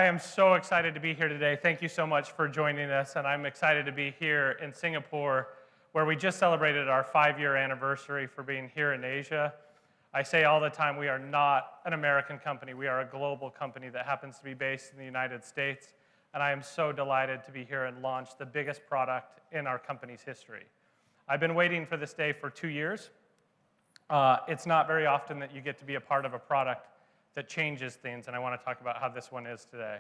I am so excited to be here today. Thank you so much for joining us, and I'm excited to be here in Singapore, where we just celebrated our 5-year anniversary for being here in Asia. I say all the time, we are not an American company. We are a global company that happens to be based in the United States, and I am so delighted to be here and launch the biggest product in our company's history. I've been waiting for this day for 2 years. It's not very often that you get to be a part of a product that changes things, and I want to talk about how this one is today.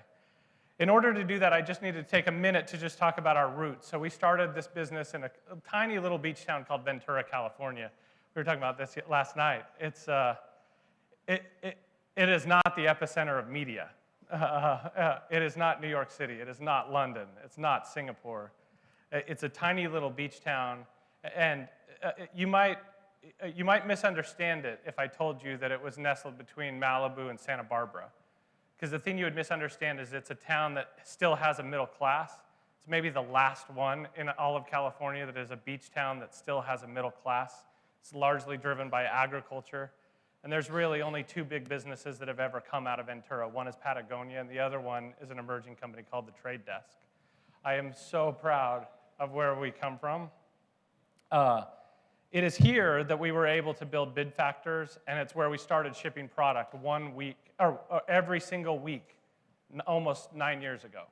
In order to do that, I just need to take a minute to just talk about our roots. So we started this business in a tiny little beach town called Ventura, California. We were talking about this last night. It is not the epicenter of media. It is not New York City. It is not London. It's not Singapore. It's a tiny little beach town, and you might misunderstand it if I told you that it was nestled between Malibu and Santa Barbara. Because the thing you would misunderstand is it's a town that still has a middle class. It's maybe the last one in all of California that is a beach town that still has a middle class. It's largely driven by agriculture. And there's really only 2 big businesses that have ever come out of Ventura. One is Patagonia, and the other one is an emerging company called The Trade Desk. I am so proud of where we come from. It is here that we were able to build bid factors, and it's where we started shipping product every single week, almost 9 years ago.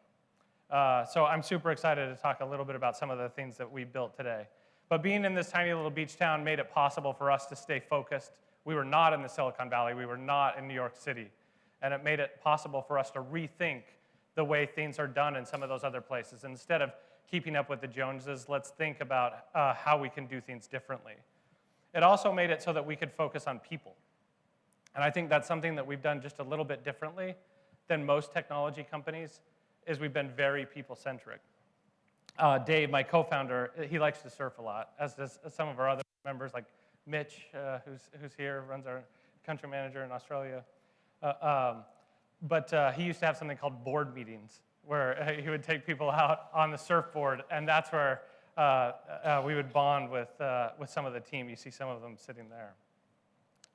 So I'm super excited to talk a little bit about some of the things that we built today. But being in this tiny little beach town made it possible for us to stay focused. We were not in the Silicon Valley. We were not in New York City. And it made it possible for us to rethink the way things are done in some of those other places. Instead of keeping up with the Joneses, let's think about how we can do things differently. It also made it so that we could focus on people. And I think that's something that we've done just a little bit differently than most technology companies, is we've been very people-centric. Dave, my co-founder, he likes to surf a lot, as does some of our other members, like Mitch, who's here, runs our country manager in Australia. But he used to have something called board meetings, where he would take people out on the surfboard, and that's where we would bond with some of the team. You see some of them sitting there.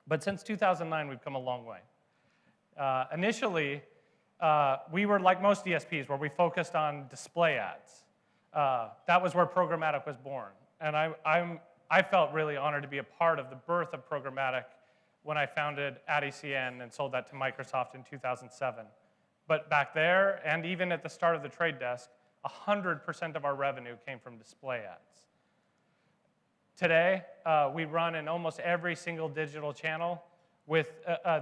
But since 2009, we've come a long way. Initially, we were like most DSPs, where we focused on display ads. That was where programmatic was born. And I felt really honored to be a part of the birth of programmatic when I founded AdECN and sold that to Microsoft in 2007. But back there, and even at the start of the Trade Desk, 100% of our revenue came from display ads. Today, we run in almost every single digital channel, with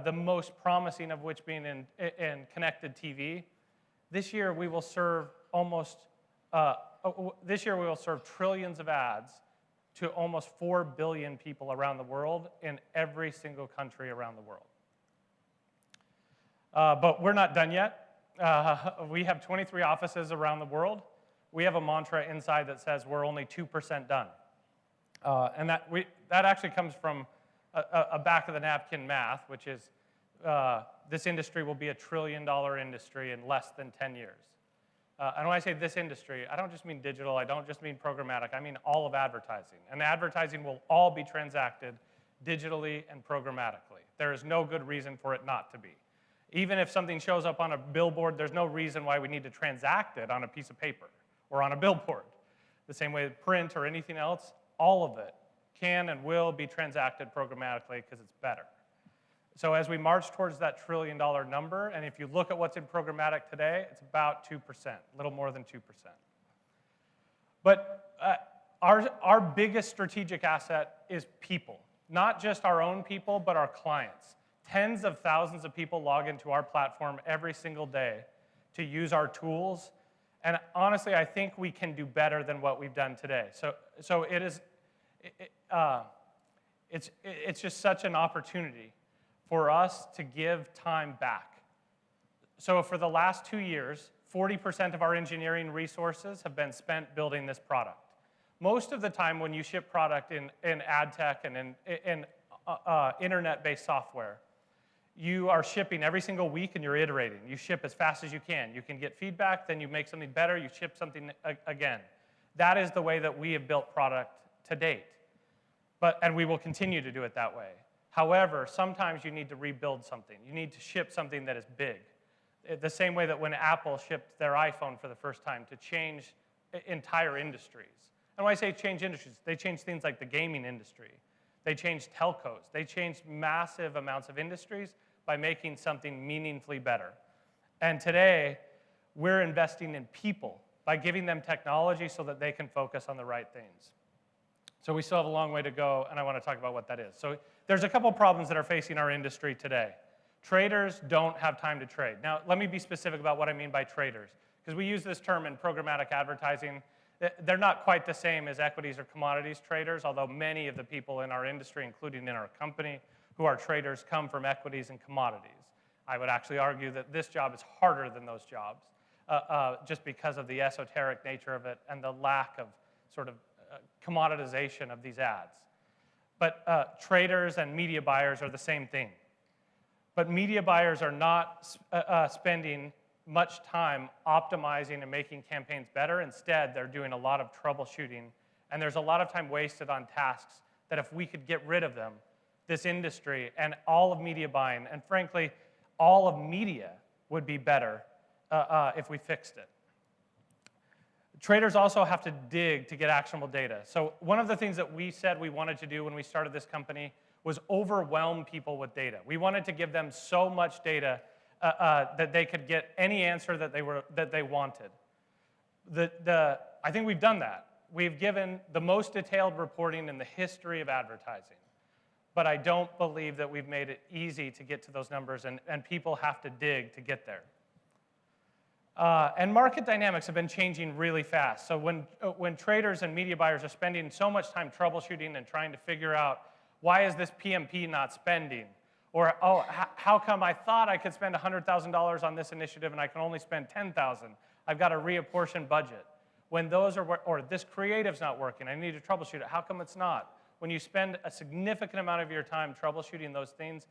the most promising of which being in connected TV. This year, we will serve trillions of ads to almost 4 billion people around the world in every single country around the world. But we're not done yet. We have 23 offices around the world. We have a mantra inside that says we're only 2% done. And that actually comes from a back-of-the-napkin math, which is this industry will be $1 trillion industry in less than 10 years. And when I say this industry, I don't just mean digital, I don't just mean programmatic, I mean all of advertising. And advertising will all be transacted digitally and programmatically. There is no good reason for it not to be. Even if something shows up on a billboard, there's no reason why we need to transact it on a piece of paper or on a billboard. The same way with print or anything else, all of it can and will be transacted programmatically because it's better. So as we march towards that $1 trillion number, and if you look at what's in programmatic today, it's about 2%, a little more than 2%. But our biggest strategic asset is people, not just our own people, but our clients. Tens of thousands of people log into our platform every single day to use our tools. And honestly, I think we can do better than what we've done today. So it's just such an opportunity for us to give time back. So for the last 2 years, 40% of our engineering resources have been spent building this product. Most of the time when you ship product in ad tech and in internet-based software, you are shipping every single week and you're iterating. You ship as fast as you can. You can get feedback, then you make something better, you ship something again. That is the way that we have built product to date. And we will continue to do it that way. However, sometimes you need to rebuild something. You need to ship something that is big. The same way that when Apple shipped their iPhone for the first time to change entire industries. And when I say change industries, they changed things like the gaming industry. They changed telcos. They changed massive amounts of industries by making something meaningfully better. And today, we're investing in people by giving them technology so that they can focus on the right things. So we still have a long way to go, and I want to talk about what that is. So there's a couple problems that are facing our industry today. Traders don't have time to trade. Now, let me be specific about what I mean by traders, because we use this term in programmatic advertising. They're not quite the same as equities or commodities traders, although many of the people in our industry, including in our company, who are traders come from equities and commodities. I would actually argue that this job is harder than those jobs, just because of the esoteric nature of it and the lack of sort of commoditization of these ads. But traders and media buyers are the same thing. But media buyers are not spending much time optimizing and making campaigns better. Instead, they're doing a lot of troubleshooting, and there's a lot of time wasted on tasks that if we could get rid of them, this industry and all of media buying, and frankly, all of media would be better if we fixed it. Traders also have to dig to get actionable data. So one of the things that we said we wanted to do when we started this company was overwhelm people with data. We wanted to give them so much data that they could get any answer that they wanted. I think we've done that. We've given the most detailed reporting in the history of advertising. But I don't believe that we've made it easy to get to those numbers, and people have to dig to get there. And market dynamics have been changing really fast. So when traders and media buyers are spending so much time troubleshooting and trying to figure out, why is this PMP not spending? Or, oh, how come I thought I could spend $100,000 on this initiative and I can only spend $10,000? I've got to reapportion budget. When those are, or this creative's not working, I need to troubleshoot it. How come it's not? When you spend a significant amount of your time troubleshooting those things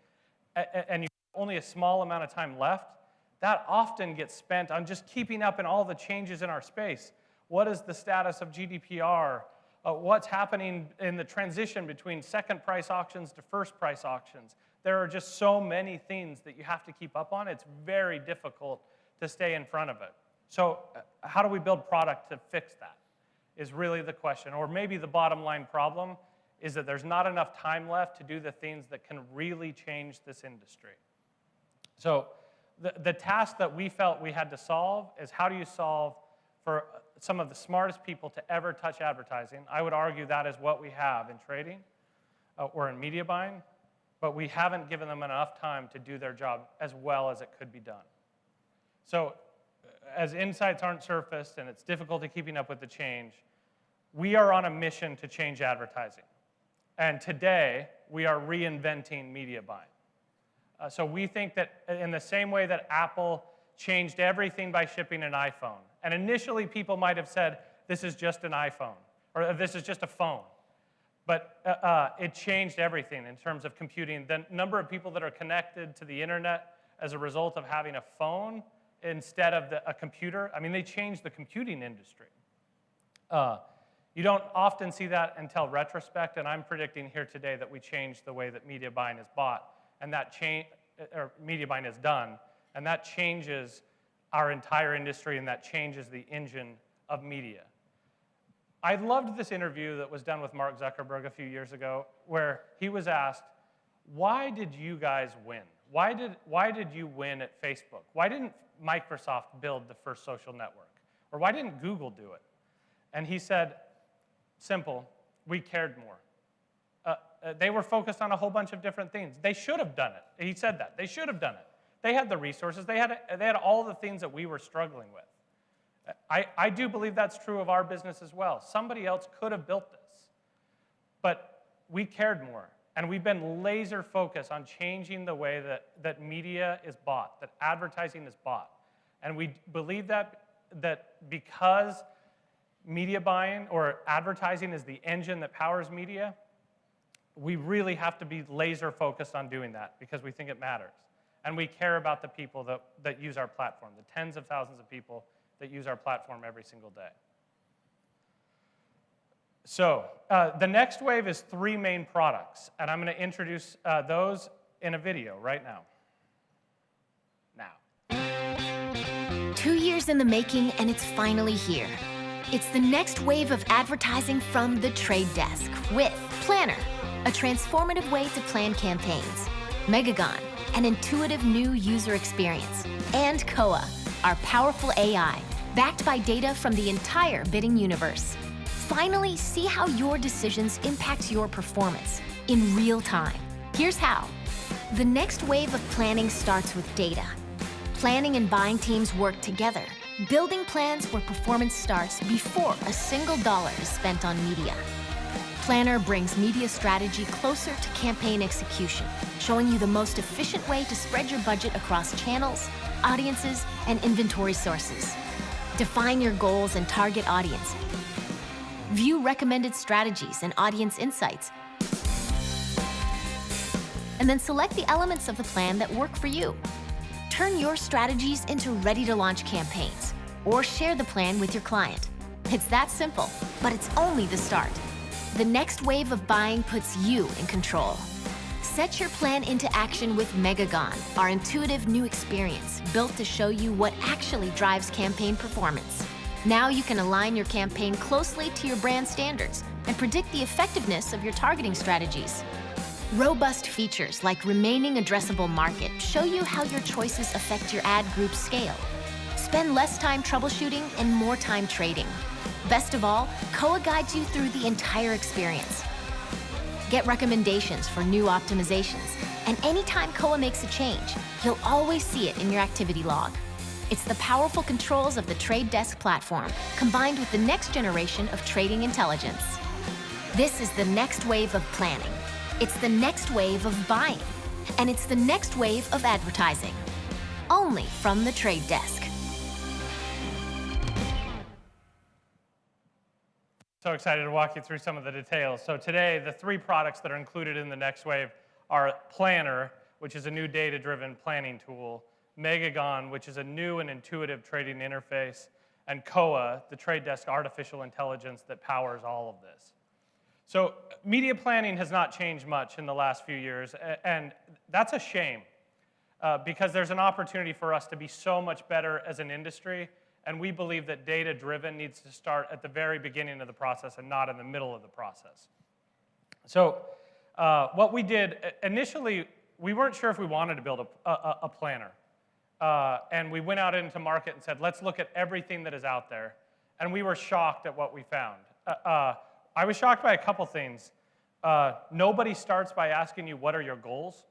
and you have only a small amount of time left, that often gets spent on just keeping up in all the changes in our space. What is the status of GDPR? What's happening in the transition between second price auctions to first price auctions? There are just so many things that you have to keep up on. It's very difficult to stay in front of it. So how do we build product to fix that is really the question. Or maybe the bottom line problem is that there's not enough time left to do the things that can really change this industry. So the task that we felt we had to solve is, how do you solve for some of the smartest people to ever touch advertising? I would argue that is what we have in trading or in media buying, but we haven't given them enough time to do their job as well as it could be done. So as insights aren't surfaced and it's difficult keeping up with the change, we are on a mission to change advertising. And today, we are reinventing media buying. So we think that in the same way that Apple changed everything by shipping an iPhone, and initially people might have said, this is just an iPhone, or this is just a phone. But it changed everything in terms of computing. The number of people that are connected to the internet as a result of having a phone instead of a computer, I mean, they changed the computing industry. You don't often see that until retrospect, and I'm predicting here today that we changed the way that media buying is bought, and that media buying is done, and that changes our entire industry, and that changes the engine of media. I loved this interview that was done with Mark Zuckerberg a few years ago, where he was asked, why did you guys win? Why did you win at Facebook? Why didn't Microsoft build the first social network? Or why didn't Google do it? And he said, simple, we cared more. They were focused on a whole bunch of different things. They should have done it. He said that. They should have done it. They had the resources. They had all the things that we were struggling with. I do believe that's true of our business as well. Somebody else could have built this. But we cared more. And we've been laser focused on changing the way that media is bought, that advertising is bought. And we believe that because media buying or advertising is the engine that powers media, we really have to be laser focused on doing that because we think it matters. And we care about the people that use our platform, the tens of thousands of people that use our platform every single day. So the next wave is 3 main products, and I'm going to introduce those in a video right now. Now. 2 years in the making, and it's finally here. It's the next wave of advertising from The Trade Desk with Planner, a transformative way to plan campaigns, Megagon, an intuitive new user experience, and Koa, our powerful AI, backed by data from the entire bidding universe. Finally, see how your decisions impact your performance in real time. Here's how. The next wave of planning starts with data. Planning and buying teams work together, building plans where performance starts before a single dollar is spent on media. Planner brings media strategy closer to campaign execution, showing you the most efficient way to spread your budget across channels, audiences, and inventory sources. Define your goals and target audience. View recommended strategies and audience insights. And then select the elements of the plan that work for you. Turn your strategies into ready-to-launch campaigns, or share the plan with your client. It's that simple, but it's only the start. The next wave of buying puts you in control. Set your plan into action with Megagon, our intuitive new experience built to show you what actually drives campaign performance. Now you can align your campaign closely to your brand standards and predict the effectiveness of your targeting strategies. Robust features like remaining addressable market show you how your choices affect your ad group's scale. Spend less time troubleshooting and more time trading. Best of all, Koa guides you through the entire experience. Get recommendations for new optimizations, and anytime Koa makes a change, you'll always see it in your activity log. It's the powerful controls of the Trade Desk platform, combined with the next generation of trading intelligence. This is the next wave of planning. It's the next wave of buying. And it's the next wave of advertising. Only from the Trade Desk. So excited to walk you through some of the details. So today, the 3 products that are included in the next wave are Planner, which is a new data-driven planning tool, Megagon, which is a new and intuitive trading interface, and Koa, the Trade Desk artificial intelligence that powers all of this. So media planning has not changed much in the last few years, and that's a shame because there's an opportunity for us to be so much better as an industry, and we believe that data-driven needs to start at the very beginning of the process and not in the middle of the process. So what we did, initially, we weren't sure if we wanted to build a planner. And we went out into market and said, let's look at everything that is out there. And we were shocked at what we found. I was shocked by a couple things. Nobody starts by asking you, what are your goals?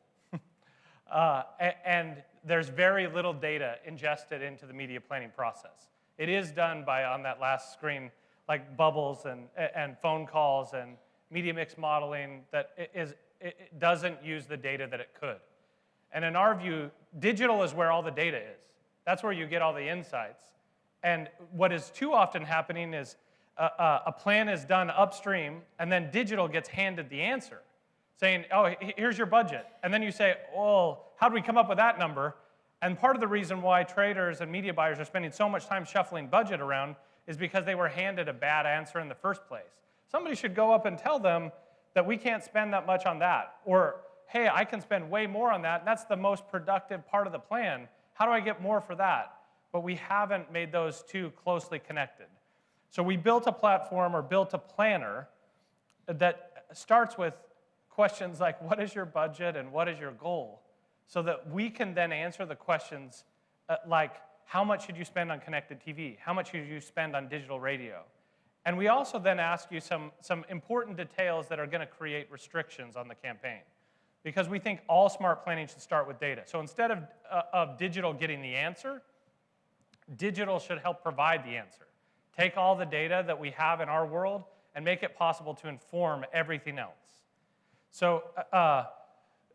And there's very little data ingested into the media planning process. It is done by, on that last screen, like bubbles and phone calls and media mix modeling that it doesn't use the data that it could. And in our view, digital is where all the data is. That's where you get all the insights. And what is too often happening is a plan is done upstream, and then digital gets handed the answer, saying, oh, here's your budget. And then you say, oh, how do we come up with that number? And part of the reason why traders and media buyers are spending so much time shuffling budget around is because they were handed a bad answer in the first place. Somebody should go up and tell them that we can't spend that much on that. Or, hey, I can spend way more on that, and that's the most productive part of the plan. How do I get more for that? But we haven't made those two closely connected. So we built a platform or built a planner that starts with questions like, what is your budget and what is your goal? So that we can then answer the questions like, how much should you spend on connected TV? How much should you spend on digital radio? And we also then ask you some important details that are going to create restrictions on the campaign. Because we think all smart planning should start with data. So instead of digital getting the answer, digital should help provide the answer. Take all the data that we have in our world and make it possible to inform everything else. So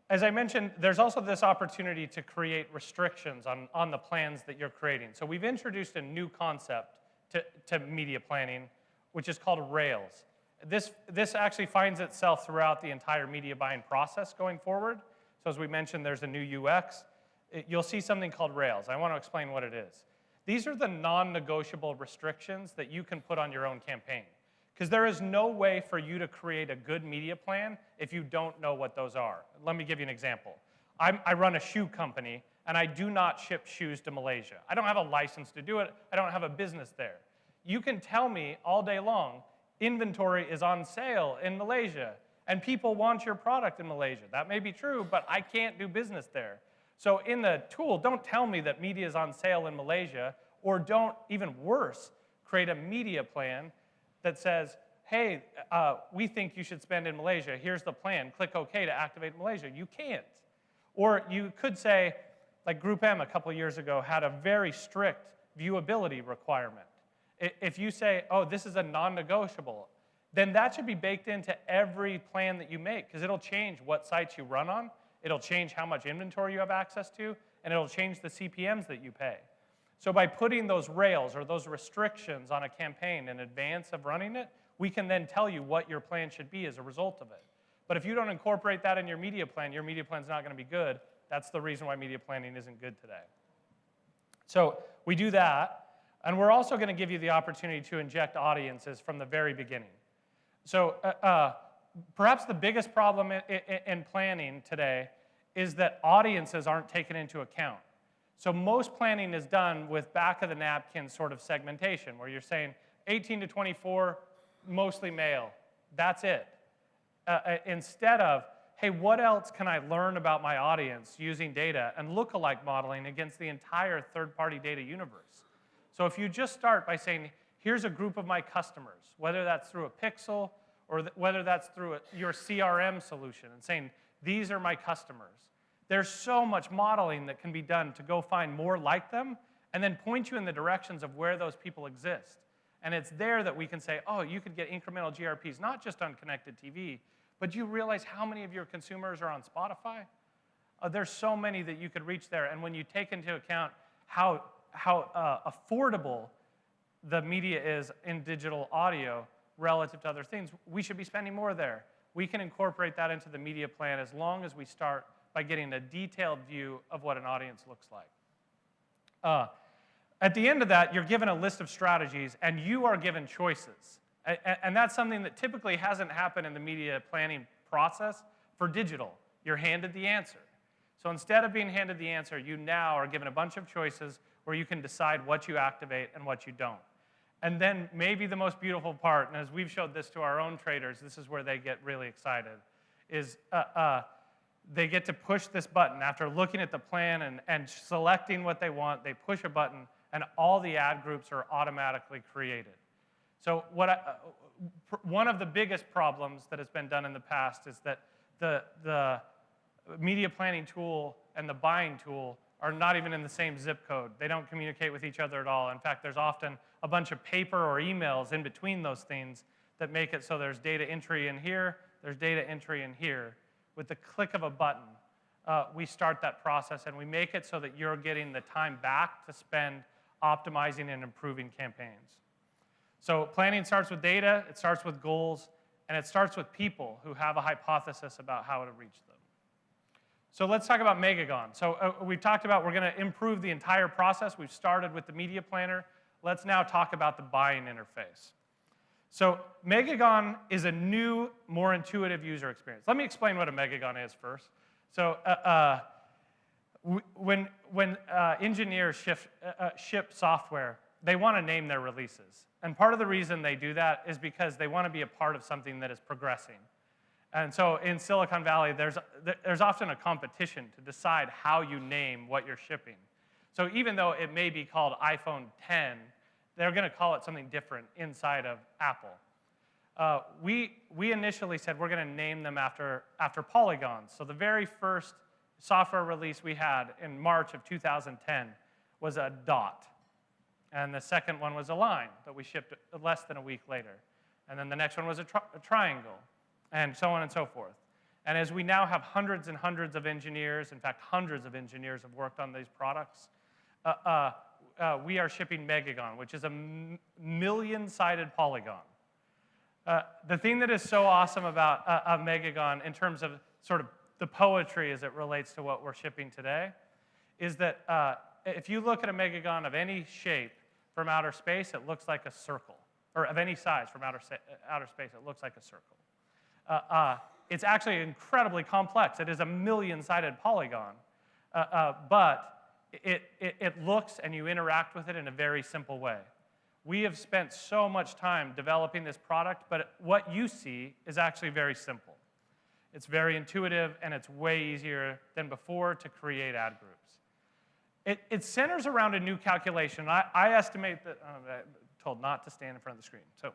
as I mentioned, there's also this opportunity to create restrictions on the plans that you're creating. So we've introduced a new concept to media planning, which is called Rails. This actually finds itself throughout the entire media buying process going forward. So as we mentioned, there's a new UX. You'll see something called Rails. I want to explain what it is. These are the non-negotiable restrictions that you can put on your own campaign. Because there is no way for you to create a good media plan if you don't know what those are. Let me give you an example. I run a shoe company, and I do not ship shoes to Malaysia. I don't have a license to do it. I don't have a business there. You can tell me all day long, inventory is on sale in Malaysia, and people want your product in Malaysia. That may be true, but I can't do business there. So in the tool, don't tell me that media is on sale in Malaysia, or don't, even worse, create a media plan that says, hey, we think you should spend in Malaysia. Here's the plan. Click OK to activate Malaysia. You can't. Or you could say, like Group M a couple years ago had a very strict viewability requirement. If you say, oh, this is a non-negotiable, then that should be baked into every plan that you make, because it'll change what sites you run on, it'll change how much inventory you have access to, and it'll change the CPMs that you pay. So by putting those rails or those restrictions on a campaign in advance of running it, we can then tell you what your plan should be as a result of it. But if you don't incorporate that in your media plan's not going to be good. That's the reason why media planning isn't good today. So we do that, and we're also going to give you the opportunity to inject audiences from the very beginning. So perhaps the biggest problem in planning today is that audiences aren't taken into account. So most planning is done with back-of-the-napkin sort of segmentation, where you're saying 18 to 24, mostly male. That's it. Instead of, hey, what else can I learn about my audience using data and lookalike modeling against the entire third-party data universe? So if you just start by saying, here's a group of my customers, whether that's through a pixel or whether that's through your CRM solution, and saying, these are my customers. There's so much modeling that can be done to go find more like them and then point you in the directions of where those people exist. And it's there that we can say, oh, you could get incremental GRPs, not just on connected TV, but you realize how many of your consumers are on Spotify? There's so many that you could reach there. And when you take into account how affordable the media is in digital audio relative to other things, we should be spending more there. We can incorporate that into the media plan as long as we start by getting a detailed view of what an audience looks like. At the end of that, you're given a list of strategies, and you are given choices. And that's something that typically hasn't happened in the media planning process for digital. You're handed the answer. So instead of being handed the answer, you now are given a bunch of choices where you can decide what you activate and what you don't. And then maybe the most beautiful part, and as we've showed this to our own traders, this is where they get really excited, is they get to push this button. After looking at the plan and selecting what they want, they push a button, and all the ad groups are automatically created. So one of the biggest problems that has been done in the past is that the media planning tool and the buying tool are not even in the same zip code. They don't communicate with each other at all. In fact, there's often a bunch of paper or emails in between those things that make it so there's data entry in here, there's data entry in here. With the click of a button, we start that process, and we make it so that you're getting the time back to spend optimizing and improving campaigns. So planning starts with data, it starts with goals, and it starts with people who have a hypothesis about how to reach them. So let's talk about Megagon. So we've talked about we're going to improve the entire process. We've started with the media planner. Let's now talk about the buying interface. So Megagon is a new, more intuitive user experience. Let me explain what a Megagon is first. So when engineers ship software, they want to name their releases. And part of the reason they do that is because they want to be a part of something that is progressing. And so in Silicon Valley, there's often a competition to decide how you name what you're shipping. So even though it may be called iPhone 10, they're going to call it something different inside of Apple. We initially said we're going to name them after polygons. So the very first software release we had in March of 2010 was a dot. And the second one was a line that we shipped less than a week later. And then the next one was a triangle, and so on and so forth. And as we now have hundreds and hundreds of engineers, in fact, hundreds of engineers have worked on these products, we are shipping Megagon, which is a million-sided polygon. The thing that is so awesome about a Megagon in terms of sort of the poetry as it relates to what we're shipping today is that if you look at a Megagon of any shape from outer space, it looks like a circle. Or of any size from outer space, it looks like a circle. It's actually incredibly complex. It is a million-sided polygon. But it looks and you interact with it in a very simple way. We have spent so much time developing this product, but what you see is actually very simple. It's very intuitive, and it's way easier than before to create ad groups. It centers around a new calculation. I estimate that, I'm told not to stand in front of the screen. So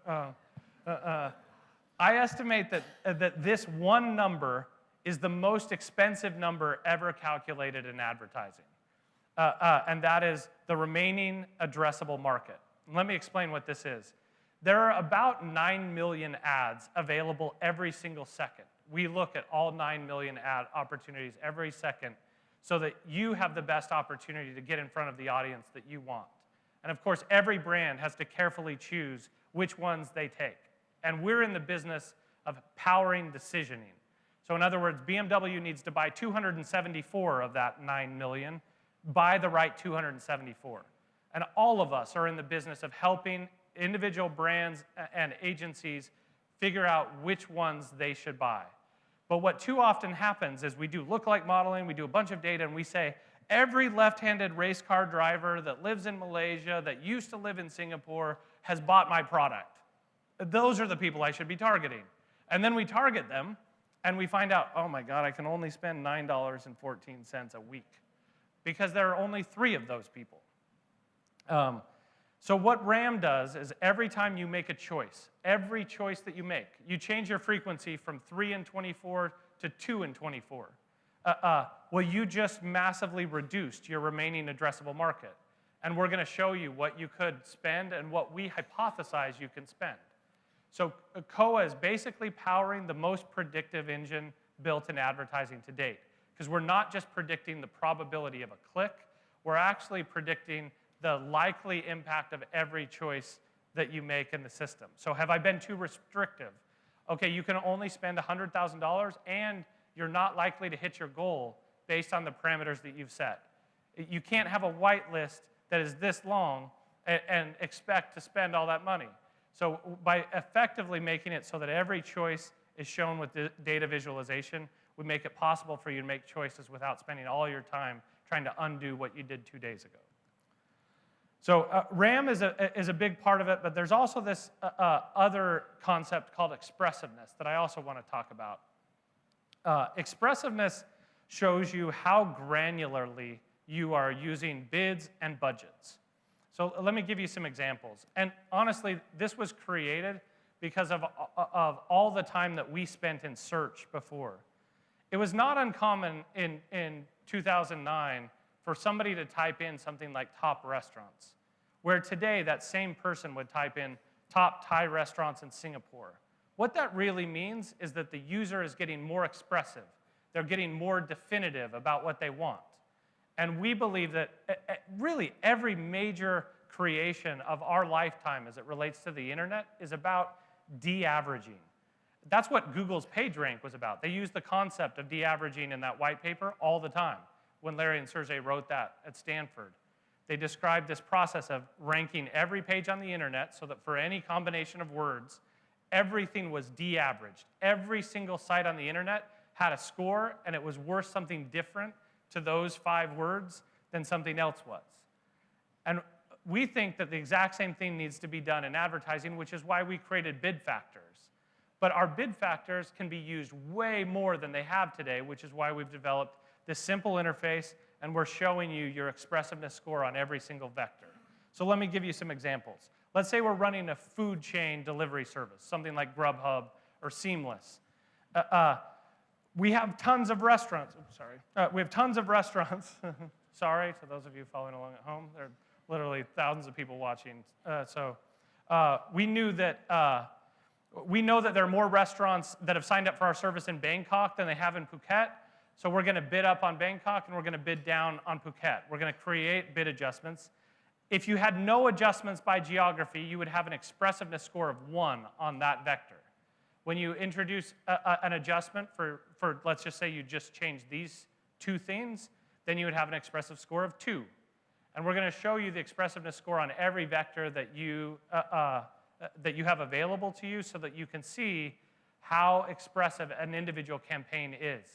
I estimate that this one number is the most expensive number ever calculated in advertising. And that is the remaining addressable market. Let me explain what this is. There are about 9 million ads available every single second. We look at all 9 million ad opportunities every second so that you have the best opportunity to get in front of the audience that you want. And of course, every brand has to carefully choose which ones they take. And we're in the business of powering decisioning. So in other words, BMW needs to buy 274 of that 9 million, buy the right 274. And all of us are in the business of helping individual brands and agencies figure out which ones they should buy. But what too often happens is we do lookalike modeling, we do a bunch of data, and we say, every left-handed race car driver that lives in Malaysia, that used to live in Singapore, has bought my product. Those are the people I should be targeting. And then we target them, and we find out, oh my God, I can only spend $9.14 a week because there are only 3 of those people. So what RAM does is every time you make a choice, every choice that you make, you change your frequency from 3 in 24 to 2 in 24. Well, you just massively reduced your remaining addressable market. And we're going to show you what you could spend and what we hypothesize you can spend. So COA is basically powering the most predictive engine built in advertising to date. Because we're not just predicting the probability of a click, we're actually predicting the likely impact of every choice that you make in the system. So have I been too restrictive? Okay, you can only spend $100,000 and you're not likely to hit your goal based on the parameters that you've set. You can't have a whitelist that is this long and expect to spend all that money. So by effectively making it so that every choice is shown with the data visualization, we make it possible for you to make choices without spending all your time trying to undo what you did 2 days ago. So RAM is a big part of it, but there's also this other concept called expressiveness that I also want to talk about. Expressiveness shows you how granularly you are using bids and budgets. So let me give you some examples. And honestly, this was created because of all the time that we spent in search before. It was not uncommon in 2009 for somebody to type in something like top restaurants, where today that same person would type in top Thai restaurants in Singapore. What that really means is that the user is getting more expressive. They're getting more definitive about what they want. And we believe that really every major creation of our lifetime as it relates to the internet is about de-averaging. That's what Google's PageRank was about. They used the concept of de-averaging in that white paper all the time when Larry and Sergey wrote that at Stanford. They described this process of ranking every page on the internet so that for any combination of words, everything was de-averaged. Every single site on the internet had a score, and it was worth something different to those 5 words than something else was. And we think that the exact same thing needs to be done in advertising, which is why we created bid factors. But our bid factors can be used way more than they have today, which is why we've developed this simple interface, and we're showing you your expressiveness score on every single vector. So let me give you some examples. Let's say we're running a food chain delivery service, something like Grubhub or Seamless. We have tons of restaurants. Oops, sorry. We have tons of restaurants. Sorry to those of you following along at home. There are literally thousands of people watching. We know that there are more restaurants that have signed up for our service in Bangkok than they have in Phuket. So we're going to bid up on Bangkok, and we're going to bid down on Phuket. We're going to create bid adjustments. If you had no adjustments by geography, you would have an expressiveness score of 1 on that vector. When you introduce an adjustment for, let's just say you just changed these 2 things, then you would have an expressive score of 2. And we're going to show you the expressiveness score on every vector that you have available to you so that you can see how expressive an individual campaign is.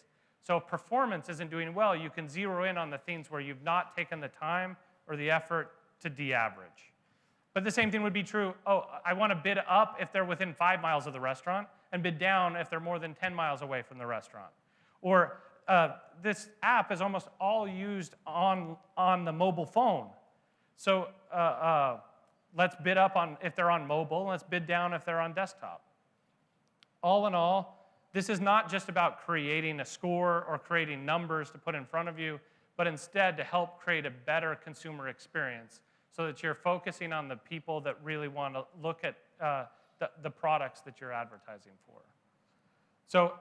So if performance isn't doing well, you can zero in on the things where you've not taken the time or the effort to de-average. But the same thing would be true, I want to bid up if they're within 5 miles of the restaurant and bid down if they're more than 10 miles away from the restaurant. Or this app is almost all used on the mobile phone. So let's bid up on if they're on mobile, and let's bid down if they're on desktop. All in all, this is not just about creating a score or creating numbers to put in front of you, but instead to help create a better consumer experience so that you're focusing on the people that really want to look at the products that you're advertising for. So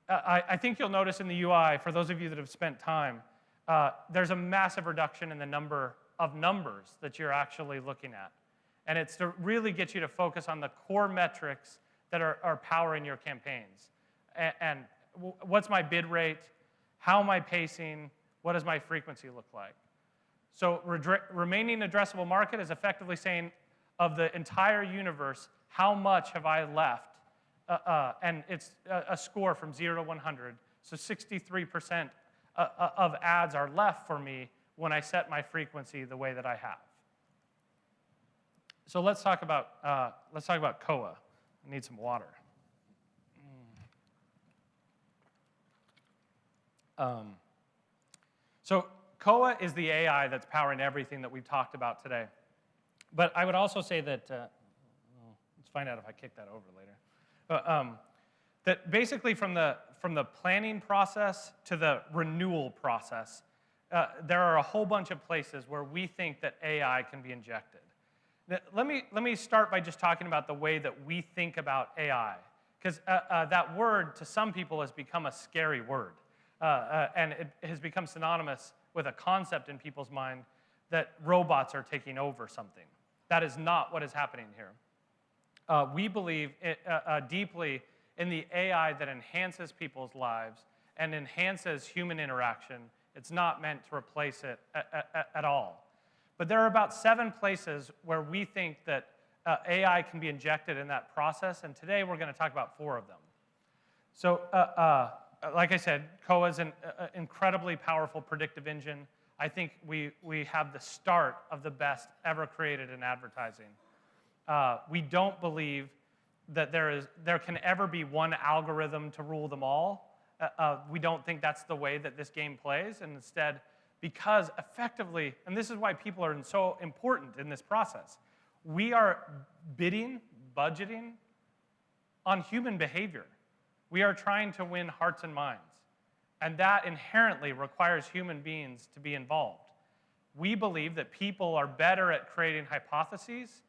I think you'll notice in the UI, for those of you that have spent time, there's a massive reduction in the number of numbers that you're actually looking at. And it's to really get you to focus on the core metrics that are powering your campaigns. And what's my bid rate? How am I pacing? What does my frequency look like? So remaining addressable market is effectively saying, of the entire universe, how much have I left? And it's a score from 0 to 100. So 63% of ads are left for me when I set my frequency the way that I have. So let's talk about COA. I need some water. So COA is the AI that's powering everything that we've talked about today. But I would also say that, let's find out if I kick that over later. That basically from the planning process to the renewal process, there are a whole bunch of places where we think that AI can be injected. Let me start by just talking about the way that we think about AI, because that word to some people has become a scary word, and it has become synonymous with a concept in people's mind that robots are taking over something. That is not what is happening here. We believe deeply in the AI that enhances people's lives and enhances human interaction. It's not meant to replace it at all. But there are about 7 places where we think that AI can be injected in that process, and today we're going to talk about 4 of them. So, like I said, COA is an incredibly powerful predictive engine. I think we have the start of the best ever created in advertising. We don't believe that there can ever be one algorithm to rule them all. We don't think that's the way that this game plays, and instead, because effectively, and this is why people are so important in this process, we are bidding, budgeting on human behavior. We are trying to win hearts and minds, and that inherently requires human beings to be involved. We believe that people are better at creating hypotheses,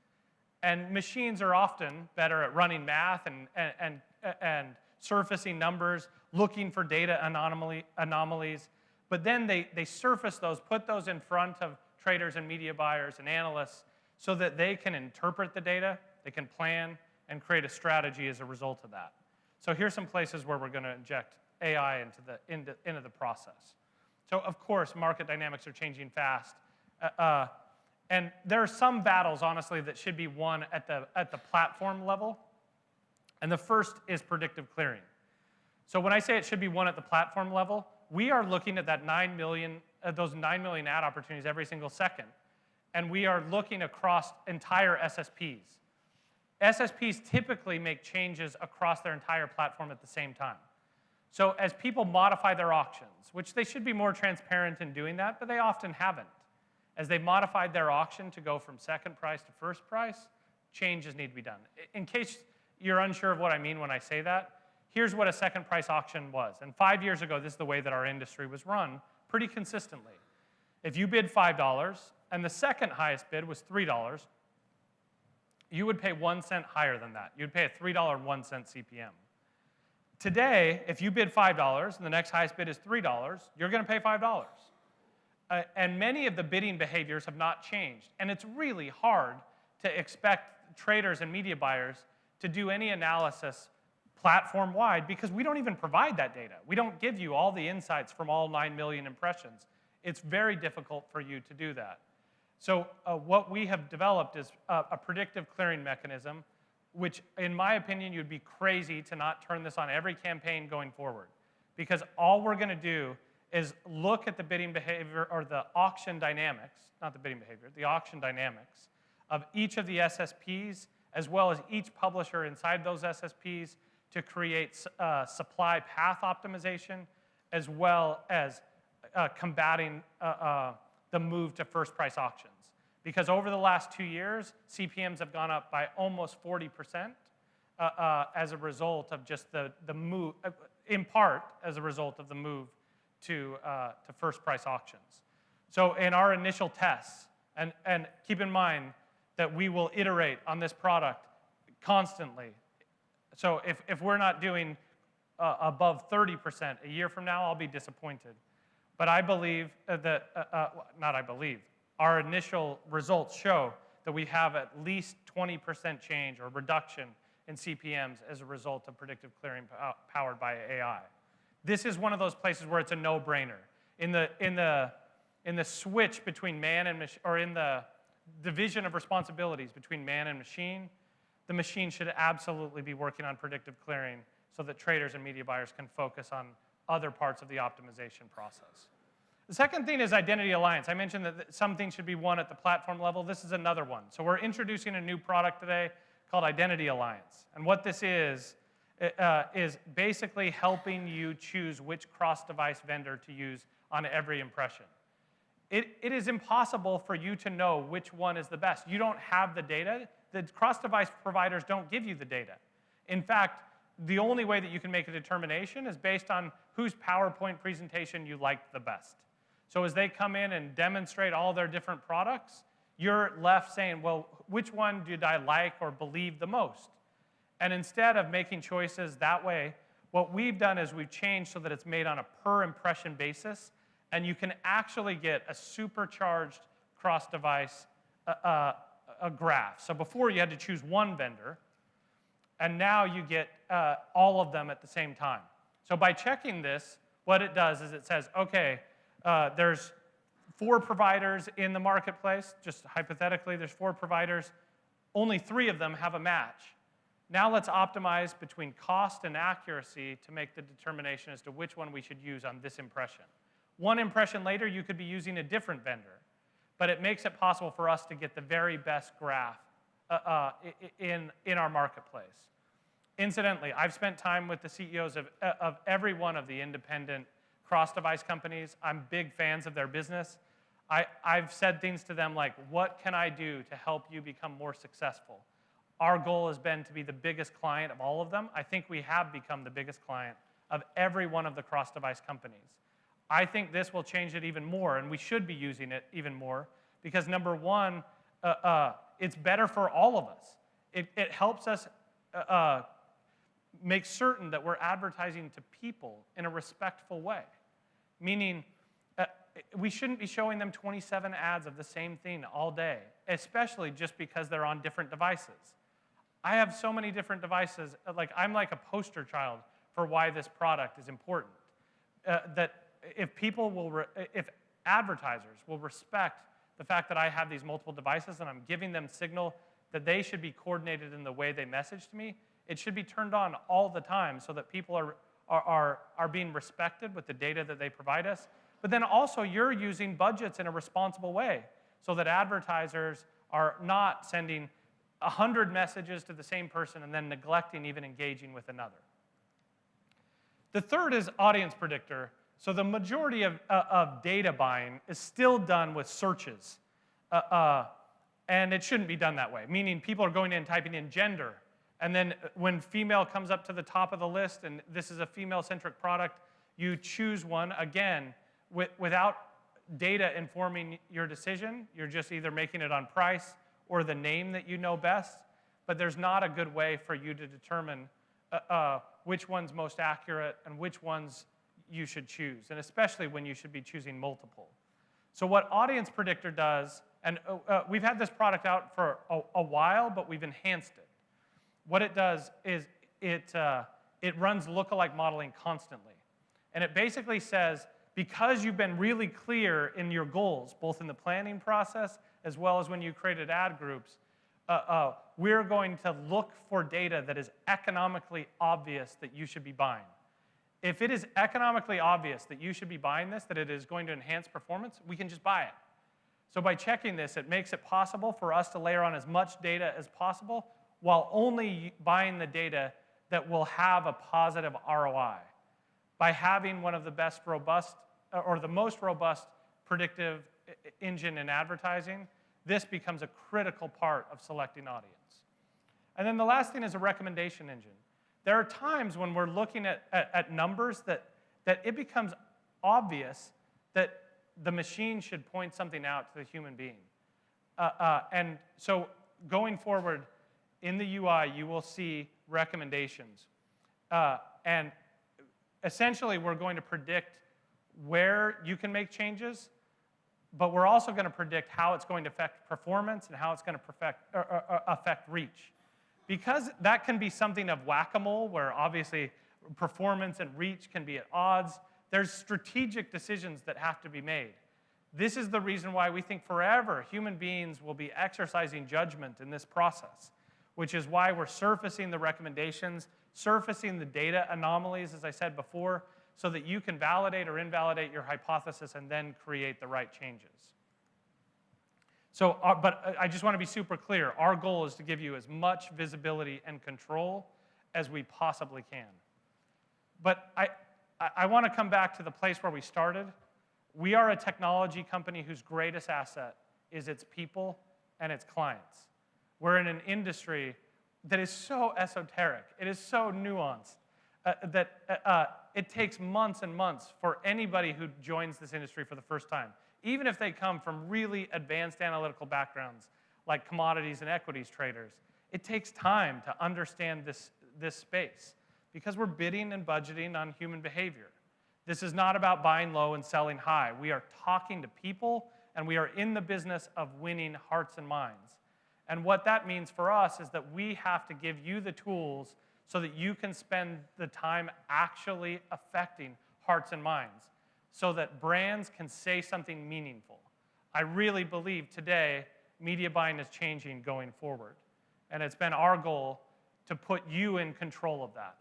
and machines are often better at running math and surfacing numbers, looking for data anomalies. But then they surface those, put those in front of traders and media buyers and analysts so that they can interpret the data, they can plan, and create a strategy as a result of that. So here's some places where we're going to inject AI into the process. So of course, market dynamics are changing fast. And there are some battles, honestly, that should be won at the platform level. And the first is predictive clearing. So when I say it should be won at the platform level, we are looking at that those 9 million ad opportunities every single second. And we are looking across entire SSPs. SSPs typically make changes across their entire platform at the same time. So as people modify their auctions, which they should be more transparent in doing that, but they often haven't. As they've modified their auction to go from second price to first price, changes need to be done. In case you're unsure of what I mean when I say that, here's what a second price auction was. And 5 years ago, this is the way that our industry was run pretty consistently. If you bid $5 and the second highest bid was $3, you would pay 1 cent higher than that. You'd pay a $3.01 CPM. Today, if you bid $5 and the next highest bid is $3, you're going to pay $5. And many of the bidding behaviors have not changed. And it's really hard to expect traders and media buyers to do any analysis platform-wide because we don't even provide that data. We don't give you all the insights from all 9 million impressions. It's very difficult for you to do that. So what we have developed is a predictive clearing mechanism, which in my opinion, you'd be crazy to not turn this on every campaign going forward. because all we're going to do is look at the bidding behavior or the auction dynamics, not the bidding behavior, the auction dynamics of each of the SSPs, as well as each publisher inside those SSPs to create supply path optimization, as well as combating the move to first price auctions. Because over the last 2 years, CPMs have gone up by almost 40% as a result of just the move, in part as a result of the move to first price auctions. So in our initial tests, and keep in mind that we will iterate on this product constantly. So if we're not doing above 30% a year from now, I'll be disappointed. But I believe our initial results show that we have at least 20% change or reduction in CPMs as a result of predictive clearing powered by AI. This is one of those places where it's a no-brainer. In the switch between man and machine, or in the division of responsibilities between man and machine, the machine should absolutely be working on predictive clearing so that traders and media buyers can focus on other parts of the optimization process. The second thing is identity alliance. I mentioned that some things should be won at the platform level. This is another one. So we're introducing a new product today called Identity Alliance. And what this is basically helping you choose which cross-device vendor to use on every impression. It is impossible for you to know which one is the best. You don't have the data. The cross-device providers don't give you the data. In fact, the only way that you can make a determination is based on whose PowerPoint presentation you liked the best. So as they come in and demonstrate all their different products, you're left saying, well, which one did I like or believe the most? And instead of making choices that way, what we've done is we've changed so that it's made on a per impression basis, and you can actually get a supercharged cross-device graph. So before you had to choose one vendor, and now you get all of them at the same time. So by checking this, what it does is it says, okay, there's 4 providers in the marketplace. Just hypothetically, there's 4 providers. Only 3 of them have a match. Now let's optimize between cost and accuracy to make the determination as to which one we should use on this impression. One impression later, you could be using a different vendor, but it makes it possible for us to get the very best graph in our marketplace. Incidentally, I've spent time with the CEOs of every one of the independent cross-device companies. I'm big fans of their business. I've said things to them like, what can I do to help you become more successful? Our goal has been to be the biggest client of all of them. I think we have become the biggest client of every one of the cross-device companies. I think this will change it even more, and we should be using it even more, because number one, it's better for all of us. It helps us make certain that we're advertising to people in a respectful way, meaning we shouldn't be showing them 27 ads of the same thing all day, especially just because they're on different devices. I have so many different devices, I'm like a poster child for why this product is important. That if advertisers will respect the fact that I have these multiple devices and I'm giving them signal that they should be coordinated in the way they message to me, it should be turned on all the time so that people are being respected with the data that they provide us. But then also you're using budgets in a responsible way so that advertisers are not sending 100 messages to the same person and then neglecting even engaging with another. The third is Audience Predictor. So the majority of data buying is still done with searches. And it shouldn't be done that way, meaning people are going in and typing in gender. And then when female comes up to the top of the list, and this is a female-centric product, you choose one, again, without data informing your decision. You're just either making it on price or the name that you know best. But there's not a good way for you to determine which one's most accurate and which ones you should choose, and especially when you should be choosing multiple. So what Audience Predictor does, and we've had this product out for a while, but we've enhanced it. What it does is it runs lookalike modeling constantly. And it basically says, because you've been really clear in your goals, both in the planning process as well as when you created ad groups, we're going to look for data that is economically obvious that you should be buying. If it is economically obvious that you should be buying this, that it is going to enhance performance, we can just buy it. So by checking this, it makes it possible for us to layer on as much data as possible while only buying the data that will have a positive ROI. By having one of the best robust, or the most robust predictive engine in advertising, this becomes a critical part of selecting audience. And then the last thing is a recommendation engine. There are times when we're looking at numbers that it becomes obvious that the machine should point something out to the human being. And so going forward, in the UI, you will see recommendations. And essentially, we're going to predict where you can make changes, but we're also going to predict how it's going to affect performance and how it's going to affect reach. Because that can be something of whack-a-mole, where obviously performance and reach can be at odds, there's strategic decisions that have to be made. This is the reason why we think forever human beings will be exercising judgment in this process, which is why we're surfacing the recommendations, surfacing the data anomalies, as I said before, so that you can validate or invalidate your hypothesis and then create the right changes. So, but I just want to be super clear. Our goal is to give you as much visibility and control as we possibly can. But I want to come back to the place where we started. We are a technology company whose greatest asset is its people and its clients. We're in an industry that is so esoteric. It is so nuanced that it takes months and months for anybody who joins this industry for the first time, even if they come from really advanced analytical backgrounds like commodities and equities traders. It takes time to understand this space because we're bidding and budgeting on human behavior. This is not about buying low and selling high. We are talking to people, and we are in the business of winning hearts and minds. And what that means for us is that we have to give you the tools so that you can spend the time actually affecting hearts and minds, so that brands can say something meaningful. I really believe today media buying is changing going forward. And it's been our goal to put you in control of that.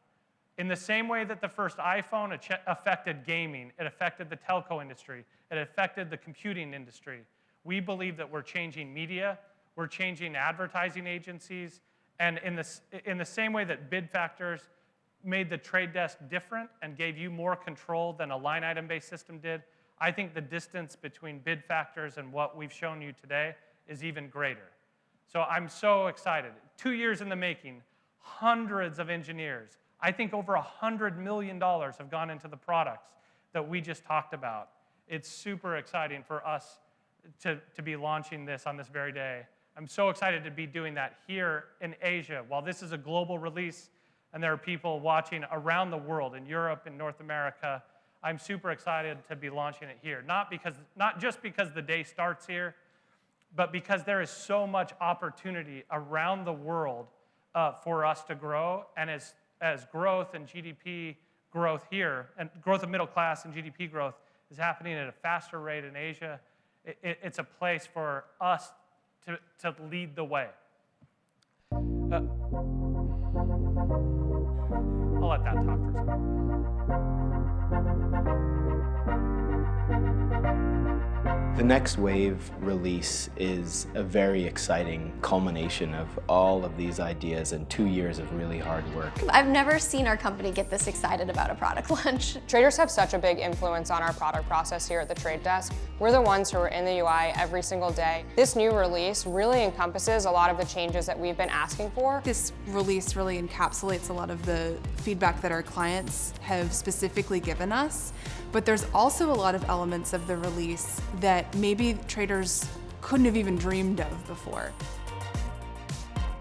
In the same way that the first iPhone affected gaming, it affected the telco industry, it affected the computing industry, we believe that we're changing media, we're changing advertising agencies, and in the same way that bid factors made the trade desk different and gave you more control than a line item-based system did, I think the distance between bid factors and what we've shown you today is even greater. So I'm so excited. 2 years in the making, hundreds of engineers, I think over $100 million have gone into the products that we just talked about. It's super exciting for us to be launching this on this very day. I'm so excited to be doing that here in Asia. While this is a global release and there are people watching around the world, in Europe and North America, I'm super excited to be launching it here. Not just because the day starts here, but because there is so much opportunity around the world for us to grow. And as growth and GDP growth here, and growth of middle class and GDP growth is happening at a faster rate in Asia, it's a place for us to lead the way. I'll let that talk for a second. The next wave release is a very exciting culmination of all of these ideas and 2 years of really hard work. I've never seen our company get this excited about a product launch. Traders have such a big influence on our product process here at the Trade Desk. We're the ones who are in the UI every single day. This new release really encompasses a lot of the changes that we've been asking for. This release really encapsulates a lot of the feedback that our clients have specifically given us, but there's also a lot of elements of the release that maybe traders couldn't have even dreamed of before.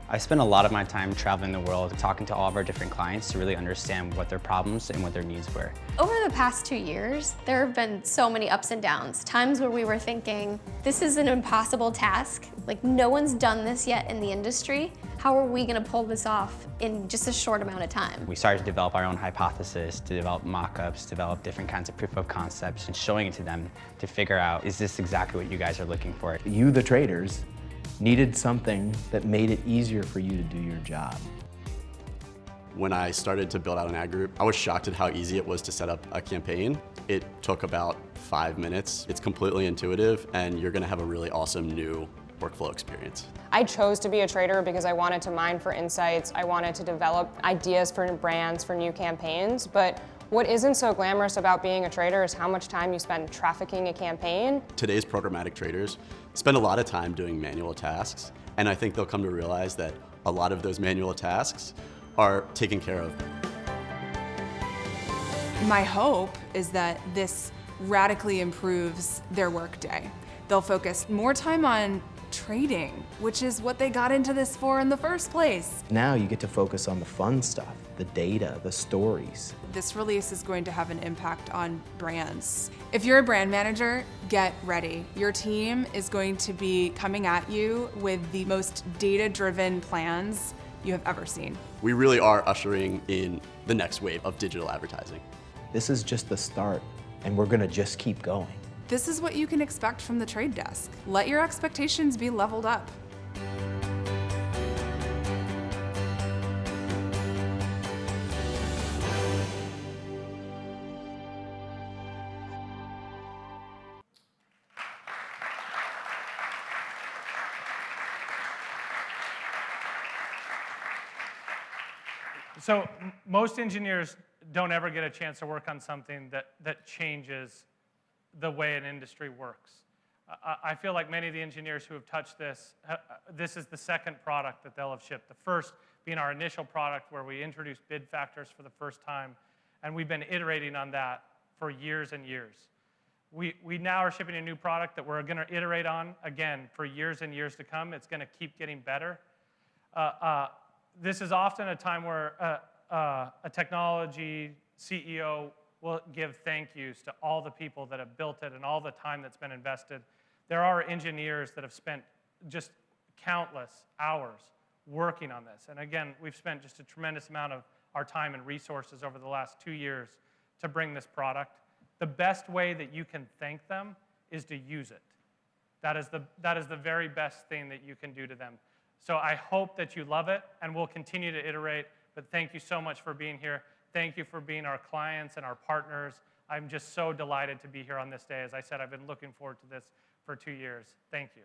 I spend a lot of my time traveling the world, talking to all of our different clients to really understand what their problems and what their needs were. Over the past 2 years, there have been so many ups and downs, times where we were thinking, this is an impossible task, like no one's done this yet in the industry. How are we gonna pull this off in just a short amount of time? We started to develop our own hypothesis, to develop mock-ups, develop different kinds of proof of concepts and showing it to them to figure out, is this exactly what you guys are looking for? You, the traders, needed something that made it easier for you to do your job. When I started to build out an ad group, I was shocked at how easy it was to set up a campaign. It took about 5 minutes. It's completely intuitive, and you're gonna have a really awesome new workflow experience. I chose to be a trader because I wanted to mine for insights. I wanted to develop ideas for brands, for new campaigns. But what isn't so glamorous about being a trader is how much time you spend trafficking a campaign. Today's programmatic traders spend a lot of time doing manual tasks, and I think they'll come to realize that a lot of those manual tasks are taken care of. My hope is that this radically improves their workday. They'll focus more time on trading, which is what they got into this for in the first place. Now you get to focus on the fun stuff, the data, the stories. This release is going to have an impact on brands. If you're a brand manager, get ready. Your team is going to be coming at you with the most data-driven plans you have ever seen. We really are ushering in the next wave of digital advertising. This is just the start, and we're gonna just keep going. This is what you can expect from the trade desk. Let your expectations be leveled up. So most engineers don't ever get a chance to work on something that changes the way an industry works. I feel like many of the engineers who have touched this, this is the second product that they'll have shipped. The first being our initial product where we introduced bid factors for the first time, and we've been iterating on that for years and years. We now are shipping a new product that we're going to iterate on, again, for years and years to come. It's going to keep getting better. This is often a time where a technology CEO will give thank yous to all the people that have built it and all the time that's been invested. There are engineers that have spent just countless hours working on this. And again, we've spent just a tremendous amount of our time and resources over the last 2 years to bring this product. The best way that you can thank them is to use it. That is the very best thing that you can do to them. So I hope that you love it, and we'll continue to iterate, but thank you so much for being here. Thank you for being our clients and our partners. I'm just so delighted to be here on this day. As I said, I've been looking forward to this for 2 years. Thank you.